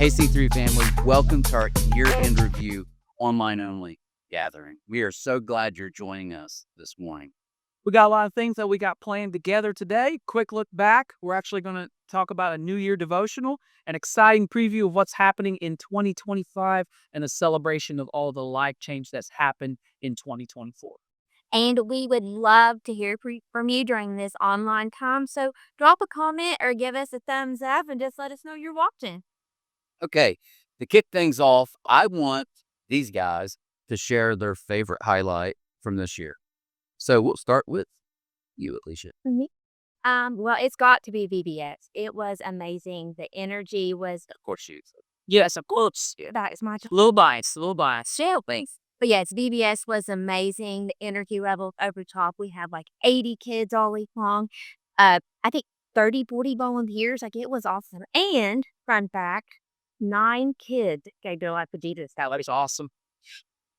Hey, C3 family, welcome to our year-end review online-only gathering. We are so glad you're joining us this morning. We got a lot of things that we got planned together today. Quick look back. We're actually going to talk about a New Year devotional, an exciting preview of what's happening in 2025, and a celebration of all the life change that's happened in 2024. And we would love to hear from you during this online time. So drop a comment or give us a thumbs up and just let us know you're watching. Okay, to kick things off, I want these guys to share their favorite highlight from this year. So we'll start with you, Alicia. Well, it's got to be VBS. It was amazing. The energy was. Of course, you. Yes, of course. That is my Little bias, little bias. Shell, thanks. But yes, VBS was amazing. The energy level over top. We had like 80 kids all week long. I think 30, 40 volunteers. Like it was awesome. And fun fact, 9 kids gave their life to Jesus. That was awesome.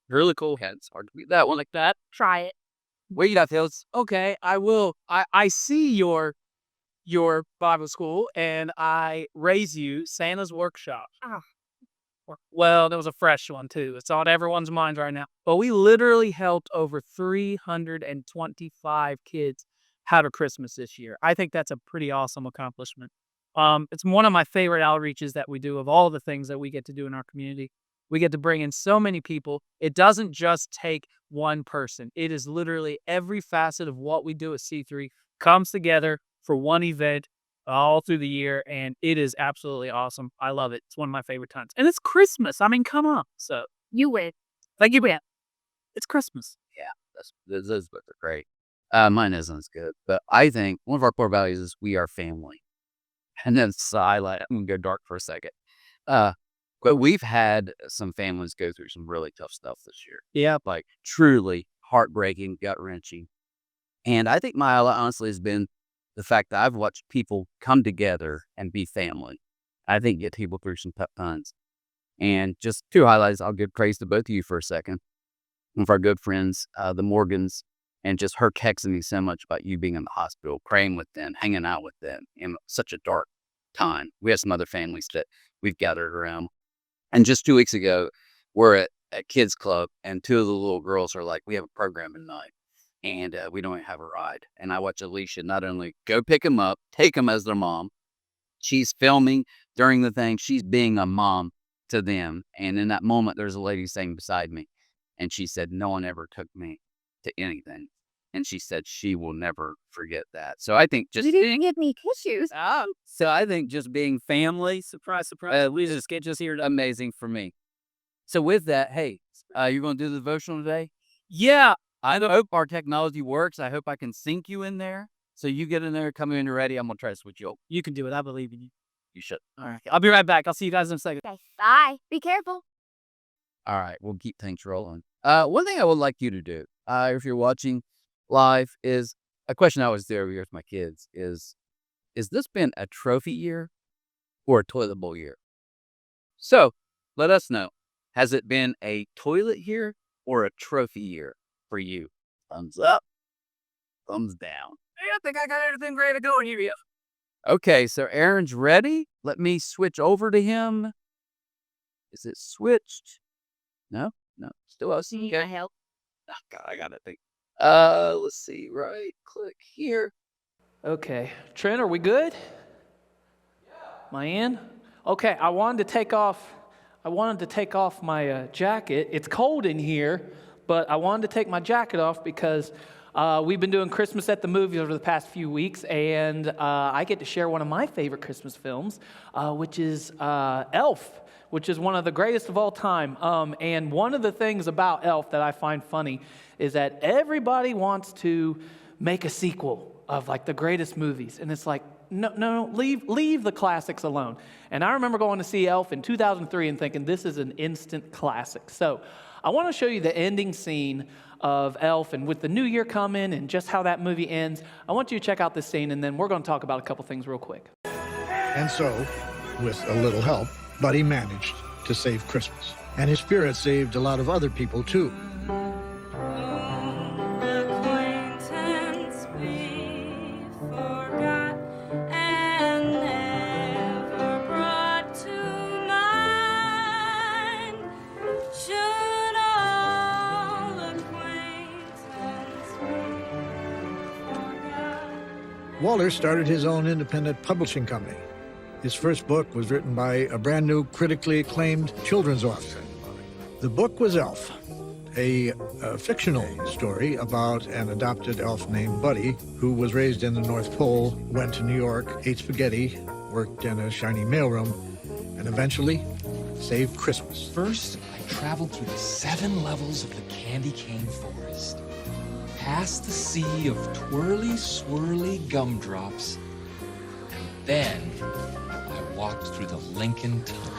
Really cool. Yeah, it's hard to beat that one like that. Try it. Where you got, Hills? Okay, I will. I see your Bible school, and I raise you Santa's Workshop. Oh. Well, there was a fresh one too. It's on everyone's mind right now. But we literally helped over 325 kids have a Christmas this year. I think that's a pretty awesome accomplishment. It's one of my favorite outreaches that we do of all the things that we get to do in our community. We get to bring in so many people. It doesn't just take one person. It is literally every facet of what we do at C3 comes together for one event all through the year, and it is absolutely awesome. I love it. It's one of my favorite times. And it's Christmas. I mean, come on. So You win. thank you, man. It's Christmas. Yeah, those books are great. Mine isn't as good, but I think one of our core values is we are family. And then highlight, I'm going to go dark for a second. But we've had some families go through some really tough stuff this year. Yeah. Like truly heartbreaking, gut-wrenching. And I think my highlight, honestly, has been the fact that I've watched people come together and be family. I think get people through some tough times. And just 2 highlights, I'll give praise to both of you for a second. One of our good friends, the Morgans, and just her texting me so much about you being in the hospital, praying with them, hanging out with them in such a dark time. We have some other families that we've gathered around. And just 2 weeks ago, we're at Kids Club, and 2 of the little girls are like, we have a program tonight, and we don't have a ride. And I watch Alicia not only go pick them up, take them as their mom. She's filming during the thing. She's being a mom to them. And in that moment, there's a lady sitting beside me, and she said, no one ever took me to anything. And she said she will never forget that. So I think just You didn't give me tissues. so I think just being family, surprise, surprise, we just get just here amazing for me. So with that, hey, you're going to do the devotional today? Yeah. I hope our technology works. I hope I can sync you in there. So you get in there, come in, you're ready. I'm going to try to switch you over. You can do it. I believe in you. You should. All right. I'll be right back. I'll see you guys in a second. Okay, bye. Be careful. All right, we'll keep things rolling. One thing I would like you to do, if you're watching live, is a question I always do every year with my kids is this been a trophy year or a toilet bowl year? So let us know. Has it been a toilet year or a trophy year for you? Thumbs up, thumbs down. Hey, I think I got everything ready to go in here. Okay, so Aaron's ready. Let me switch over to him. Is it switched? No, still us. Need my help? Oh, God, I got it. Let's see. Right click here. Okay, Trent, are we good? Yeah. Am I in? Okay, I wanted to take off my jacket. It's cold in here, but I wanted to take my jacket off because we've been doing Christmas at the movies over the past few weeks, and I get to share one of my favorite Christmas films, which is Elf, which is one of the greatest of all time. And one of the things about Elf that I find funny is that everybody wants to make a sequel of like the greatest movies. And it's like, no, leave the classics alone. And I remember going to see Elf in 2003 and thinking, this is an instant classic. So I want to show you the ending scene of Elf, and with the new year coming and just how that movie ends, I want you to check out this scene, and then we're going to talk about a couple things real quick. And so, with a little help, Buddy managed to save Christmas. And his spirit saved a lot of other people, too. Walter started his own independent publishing company. His first book was written by a brand new, critically acclaimed children's author. The book was Elf, a fictional story about an adopted elf named Buddy, who was raised in the North Pole, went to New York, ate spaghetti, worked in a shiny mailroom, and eventually saved Christmas. First, I traveled through the 7 levels of the candy cane forest, past the sea of twirly, swirly gumdrops, and then I walked through the Lincoln Tunnel.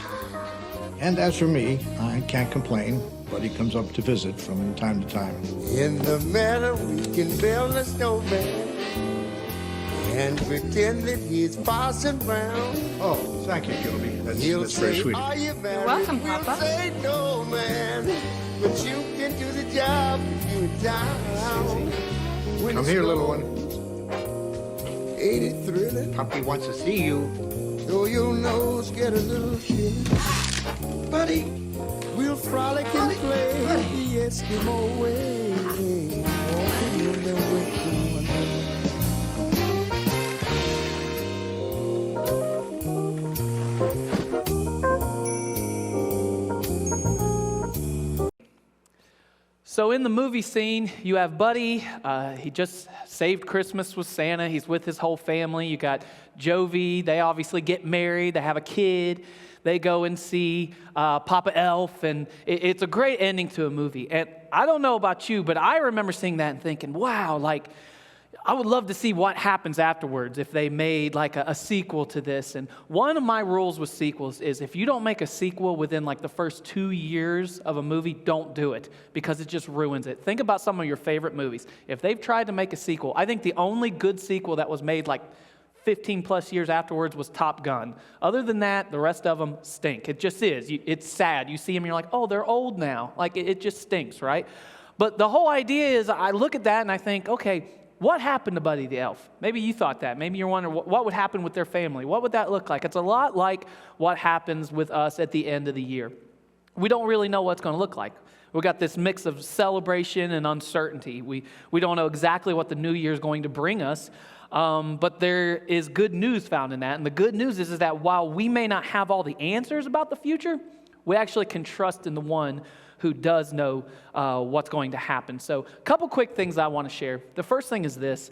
And as for me, I can't complain. Buddy comes up to visit from time to time. In the meadow, we can build a snowman and pretend that he's Parson Brown. Oh, thank you, Gilby. He'll That's very say, sweet. "Are you married?" You're welcome, We'll Papa. say, "No, man, but you can do the job if you're down." When Come it here, little one. snows, ain't it thrilling? Puppy wants to see you. Though your nose get a little chilly. Buddy, we'll frolic and play the Eskimo way. Walking on the way to Wonderland. So in the movie scene, you have Buddy. He just saved Christmas with Santa. He's with his whole family. You got Jovi. They obviously get married. They have a kid. They go and see Papa Elf, and it's a great ending to a movie. And I don't know about you, but I remember seeing that and thinking, wow, like, I would love to see what happens afterwards if they made like a sequel to this. And one of my rules with sequels is if you don't make a sequel within like the first 2 years of a movie, don't do it because it just ruins it. Think about some of your favorite movies. If they've tried to make a sequel, I think the only good sequel that was made like 15 plus years afterwards was Top Gun. Other than that, the rest of them stink. It just is. It's sad. You see them and you're like, oh, they're old now. Like it just stinks, right? But the whole idea is I look at that and I think, okay, what happened to Buddy the Elf? Maybe you thought that. Maybe you're wondering what would happen with their family. What would that look like? It's a lot like what happens with us at the end of the year. We don't really know what it's going to look like. We've got this mix of celebration and uncertainty. We don't know exactly what the new year is going to bring us, but there is good news found in that. And the good news is that while we may not have all the answers about the future, we actually can trust in the one who does know what's going to happen. So a couple quick things I want to share. The first thing is this.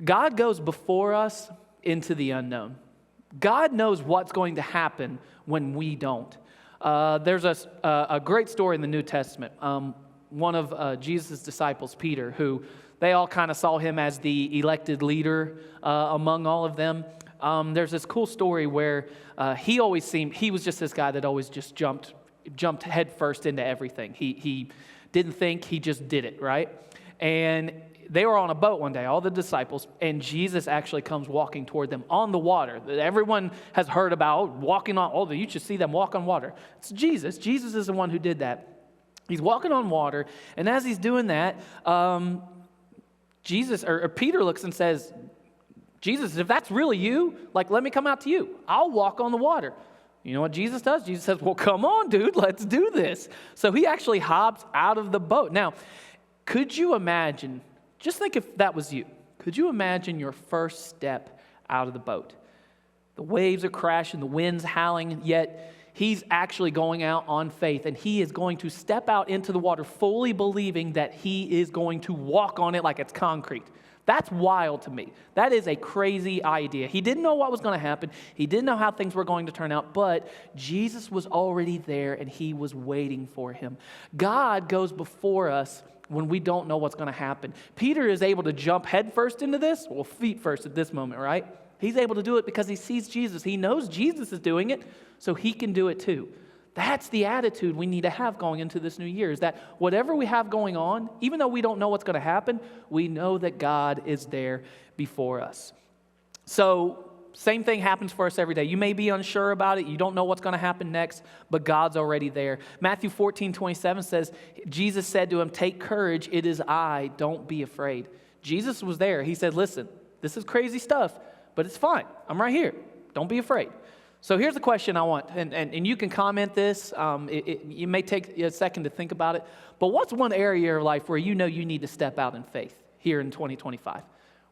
God goes before us into the unknown. God knows what's going to happen when we don't. There's a great story in the New Testament. One of Jesus' disciples, Peter, who they all kind of saw him as the elected leader among all of them. There's this cool story where he was just this guy that always just jumped headfirst into everything. He didn't think, he just did it, right? And they were on a boat one day, all the disciples, and Jesus actually comes walking toward them on the water. Everyone has heard about walking on, you should see them walk on water. It's Jesus. Jesus is the one who did that. He's walking on water, and as he's doing that, Peter looks and says, Jesus, if that's really you, like, let me come out to you. I'll walk on the water. You know what Jesus does? Jesus says, well, come on, dude, let's do this. So he actually hops out of the boat. Now, could you imagine, just think if that was you, could you imagine your first step out of the boat? The waves are crashing, the wind's howling, yet he's actually going out on faith, and he is going to step out into the water fully believing that he is going to walk on it like it's concrete. That's wild to me. That is a crazy idea. He didn't know what was going to happen. He didn't know how things were going to turn out, but Jesus was already there and he was waiting for him. God goes before us when we don't know what's going to happen. Peter is able to jump headfirst into this, well, feet first at this moment, right? He's able to do it because he sees Jesus. He knows Jesus is doing it, so he can do it too. That's the attitude we need to have going into this new year, is that whatever we have going on, even though we don't know what's going to happen, we know that God is there before us. So same thing happens for us every day. You may be unsure about it. You don't know what's going to happen next, but God's already there. Matthew 14:27 says, Jesus said to him, take courage, it is I, don't be afraid. Jesus was there. He said, listen, this is crazy stuff, but it's fine. I'm right here. Don't be afraid. So here's the question I want, and you can comment this. You may take a second to think about it, but what's one area of your life where you know you need to step out in faith here in 2025?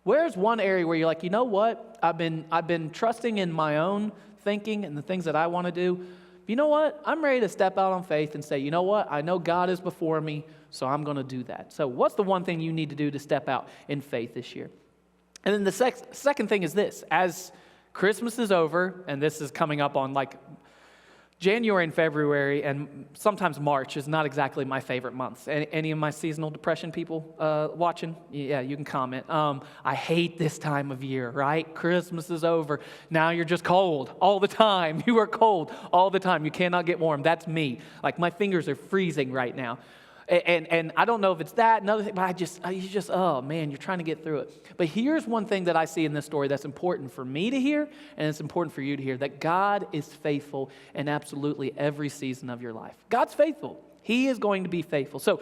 Where's one area where you're like, you know what? I've been trusting in my own thinking and the things that I want to do. You know what? I'm ready to step out on faith and say, you know what? I know God is before me, so I'm going to do that. So what's the one thing you need to do to step out in faith this year? And then the second thing is this. As Christmas is over, and this is coming up on like January and February, and sometimes March is not exactly my favorite months. Any of my seasonal depression people watching? Yeah, you can comment. I hate this time of year, right? Christmas is over. Now you're just cold all the time. You are cold all the time. You cannot get warm. That's me. Like my fingers are freezing right now. And I don't know if it's that, another thing, but oh man, you're trying to get through it. But here's one thing that I see in this story that's important for me to hear, and it's important for you to hear, that God is faithful in absolutely every season of your life. God's faithful. He is going to be faithful. So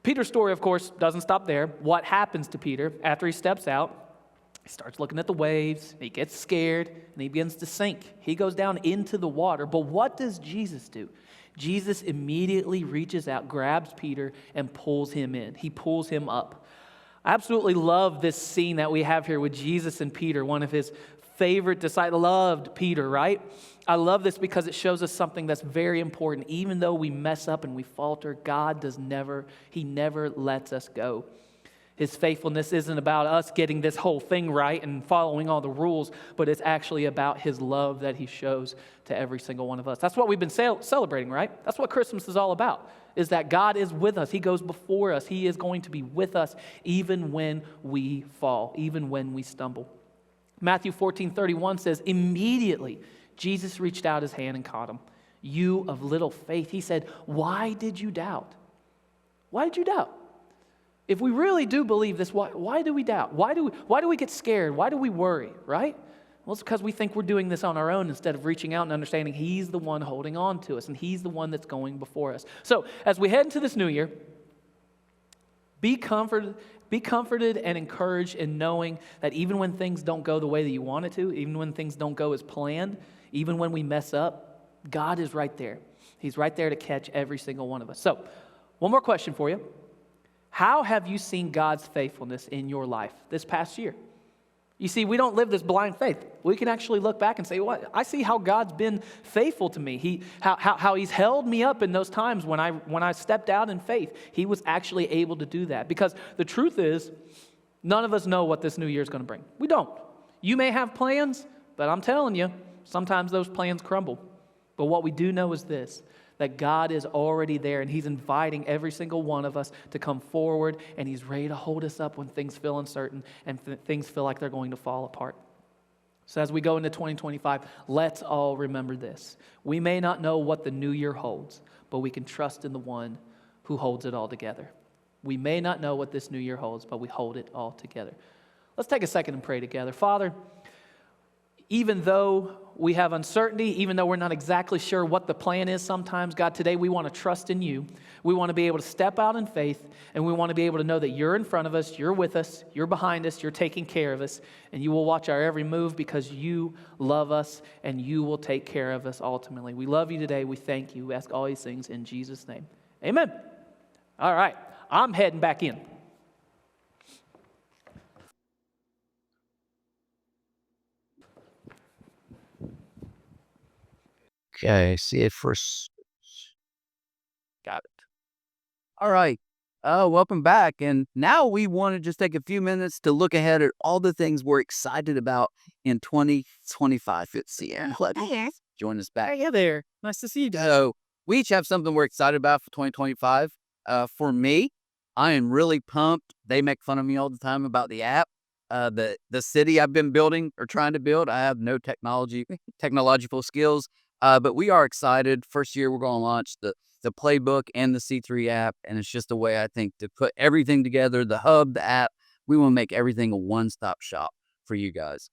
Peter's story, of course, doesn't stop there. What happens to Peter after he steps out? He starts looking at the waves, he gets scared, and he begins to sink. He goes down into the water. But what does Jesus do? Jesus immediately reaches out, grabs Peter, and pulls him in. He pulls him up. I absolutely love this scene that we have here with Jesus and Peter, one of his favorite disciples. Loved Peter, right? I love this because it shows us something that's very important. Even though we mess up and we falter, God He never lets us go. His faithfulness isn't about us getting this whole thing right and following all the rules, but it's actually about His love that He shows to every single one of us. That's what we've been celebrating, right? That's what Christmas is all about, is that God is with us. He goes before us. He is going to be with us even when we fall, even when we stumble. Matthew 14:31 says, immediately Jesus reached out His hand and caught him. You of little faith. He said, why did you doubt? Why did you doubt? If we really do believe this, why do we doubt? Why do we get scared? Why do we worry, right? Well, it's because we think we're doing this on our own instead of reaching out and understanding He's the one holding on to us and He's the one that's going before us. So as we head into this new year, be comforted and encouraged in knowing that even when things don't go the way that you want it to, even when things don't go as planned, even when we mess up, God is right there. He's right there to catch every single one of us. So one more question for you. How have you seen God's faithfulness in your life this past year? You see, we don't live this blind faith. We can actually look back and say, "What? I see how God's been faithful to me. How He's held me up in those times when I stepped out in faith. He was actually able to do that." Because the truth is, none of us know what this new year is going to bring. We don't. You may have plans, but I'm telling you, sometimes those plans crumble. But what we do know is this, that God is already there and He's inviting every single one of us to come forward, and He's ready to hold us up when things feel uncertain and things feel like they're going to fall apart. So as we go into 2025, let's all remember this. We may not know what the new year holds, but we can trust in the one who holds it all together. We may not know what this new year holds, but we hold it all together. Let's take a second and pray together. Father, even though we have uncertainty, even though we're not exactly sure what the plan is sometimes, God, today we want to trust in You. We want to be able to step out in faith, and we want to be able to know that You're in front of us, You're with us, You're behind us, You're taking care of us, and You will watch our every move because You love us, and You will take care of us ultimately. We love You today. We thank You. We ask all these things in Jesus' name. Amen. All right. I'm heading back in. Okay, see it first. Got it. All right. Welcome back. And now we want to just take a few minutes to look ahead at all the things we're excited about in 2025. It's Sierra. Hey, Join us back. Hey there. Nice to see you. So we each have something we're excited about for 2025. For me, I am really pumped. They make fun of me all the time about the app. The city I've been building or trying to build. I have no technological skills. But we are excited. First year, we're going to launch the playbook and the C3 app. And it's just a way, I think, to put everything together, the hub, the app. We want to make everything a one-stop shop for you guys.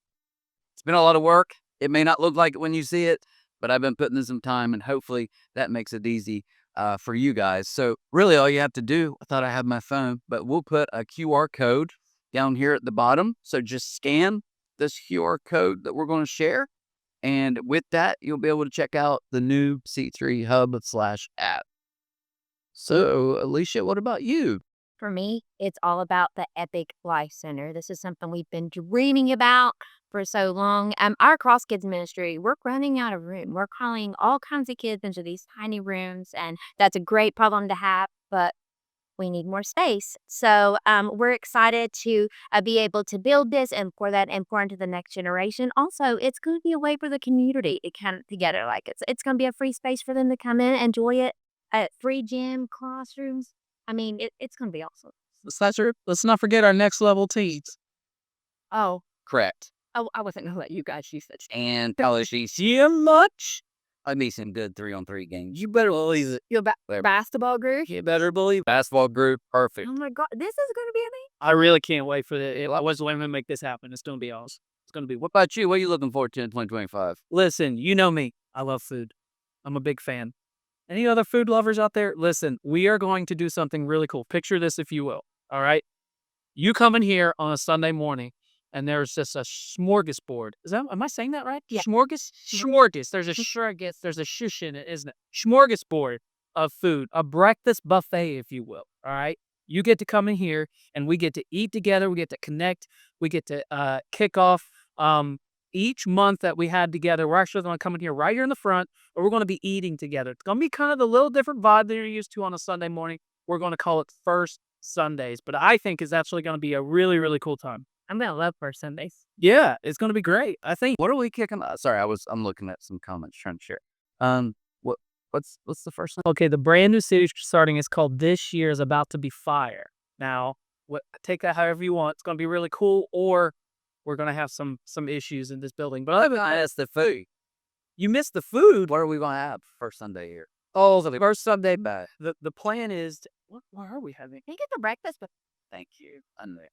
It's been a lot of work. It may not look like it when you see it, but I've been putting in some time, and hopefully that makes it easy for you guys. So really all you have to do, I thought I had my phone, but we'll put a QR code down here at the bottom. So just scan this QR code that we're going to share. And with that, you'll be able to check out the new C3 Hub /app. So, Alicia, what about you? For me, it's all about the Epic Life Center. This is something we've been dreaming about for so long. Our Cross Kids ministry, we're running out of room. We're calling all kinds of kids into these tiny rooms, and that's a great problem to have, but we need more space. So we're excited to be able to build this and pour that and pour into the next generation. Also, it's going to be a way for the community to come together. Like it's going to be a free space for them to come in, enjoy it, free gym, classrooms. I mean, it's going to be awesome. Let's not forget our next level teams. Oh, Correct. I wasn't going to let you guys use such. And college teams. Much? I need some good 3-on-3 games. You better believe it. Your There. basketball group? You better believe it. Basketball group, perfect. Oh my God, this is going to be amazing. I really can't wait for it. I was waiting to make this happen. It's going to be awesome. It's going to be. What about you? What are you looking forward to in 2025? Listen, you know me. I love food. I'm a big fan. Any other food lovers out there? Listen, we are going to do something really cool. Picture this, if you will. All right. You come in here on a Sunday morning, and there's just a smorgasbord. Am I saying that right? Yeah. Smorgas. There's a There's a shush in it, isn't it? Smorgasbord of food, a breakfast buffet, if you will. All right. You get to come in here, and we get to eat together. We get to connect. We get to kick off each month that we had together. We're actually going to come in here right here in the front, but we're going to be eating together. It's going to be kind of the little different vibe that you're used to on a Sunday morning. We're going to call it First Sundays, but I think it's actually going to be a really, really cool time. I'm going to love First Sundays. Yeah, it's going to be great. I think. What are we kicking? Sorry, I'm looking at some comments trying to share. What's the first one? Okay, the brand new series starting is called This Year is About to Be Fire. Now, take that however you want. It's going to be really cool, or we're going to have some issues in this building. But other than that, That's the food. you missed the food. What are we going to have first Sunday here? Oh, the first Sunday back. The plan is, what are we having? Can you get the breakfast? Thank you.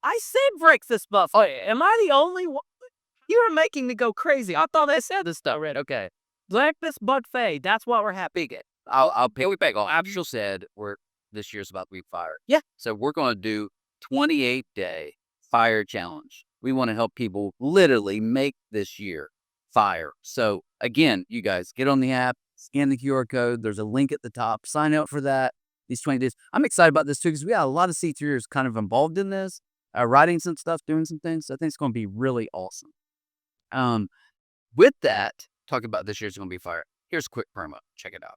I said breakfast buffet. Am I the only one? You are making me go crazy. I thought I said this stuff. Right. Okay. Breakfast buffet. That's what we're having. I'll piggyback on. Abshel said this year's about to be fire. Yeah. So we're going to do 28-day fire challenge. We want to help people literally make this year fire. So again, you guys get on the app, scan the QR code. There's a link at the top. Sign up for that. These 20 days. I'm excited about this too because we got a lot of C3ers kind of involved in this, writing some stuff, doing some things. I think it's going to be really awesome. With that, talk about this year's going to be fire. Here's a quick promo. Check it out.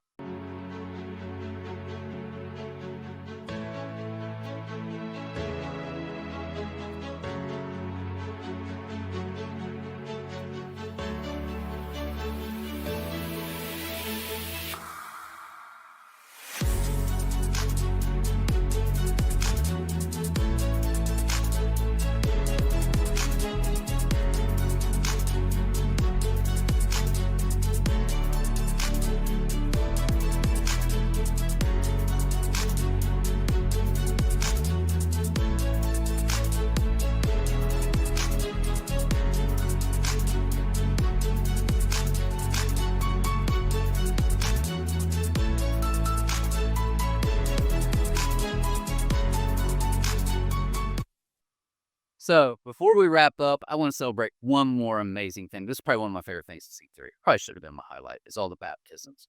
So before we wrap up, I want to celebrate one more amazing thing. This is probably one of my favorite things to C3. Probably should have been my highlight. It's all the baptisms.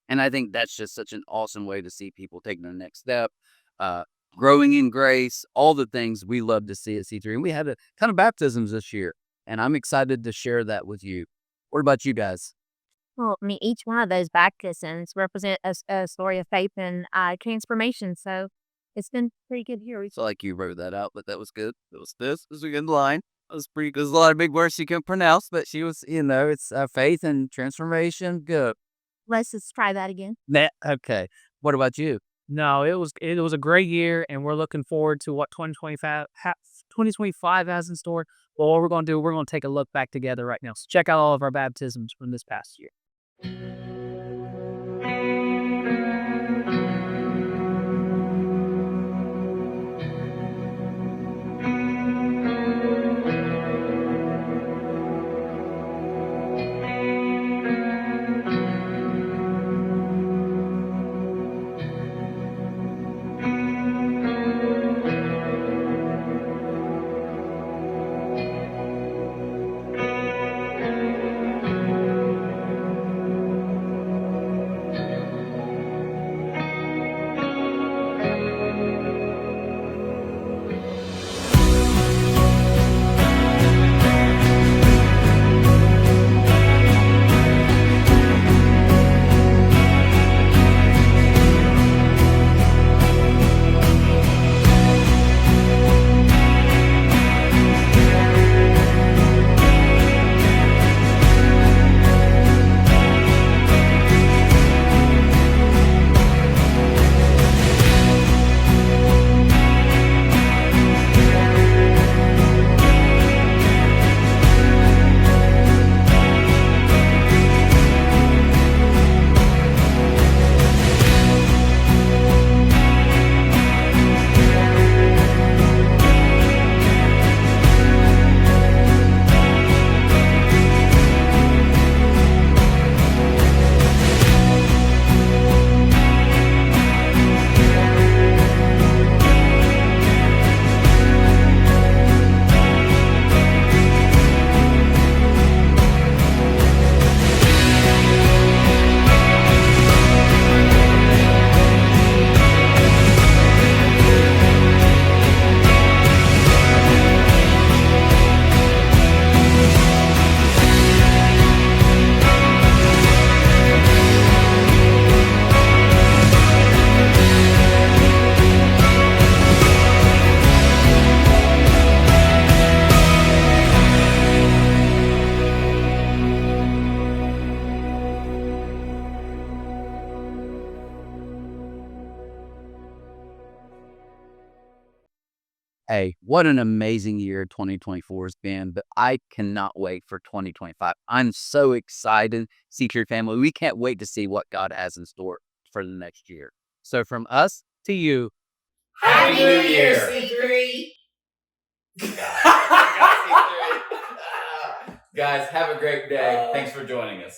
And I think that's just such an awesome way to see people taking the next step, growing in grace, all the things we love to see at C3. And we had a ton of baptisms this year, and I'm excited to share that with you. What about you guys? Well, I mean, each one of those baptisms represent a story of faith and transformation. So it's been pretty good here. So like you wrote that out, but that was good. This was a good line. That was pretty good. There's a lot of big words she couldn't pronounce, but she was, it's faith and transformation. Good. Let's just try that again. Okay. What about you? No, it was a great year, and we're looking forward to what 2025 has in store. Well, what we're going to do, we're going to take a look back together right now. So check out all of our baptisms from this past year. Hey, what an amazing year 2024 has been, but I cannot wait for 2025. I'm so excited, Secret Family. We can't wait to see what God has in store for the next year. So from us to you, Happy New Year, C3! Guys, have a great day. Thanks for joining us.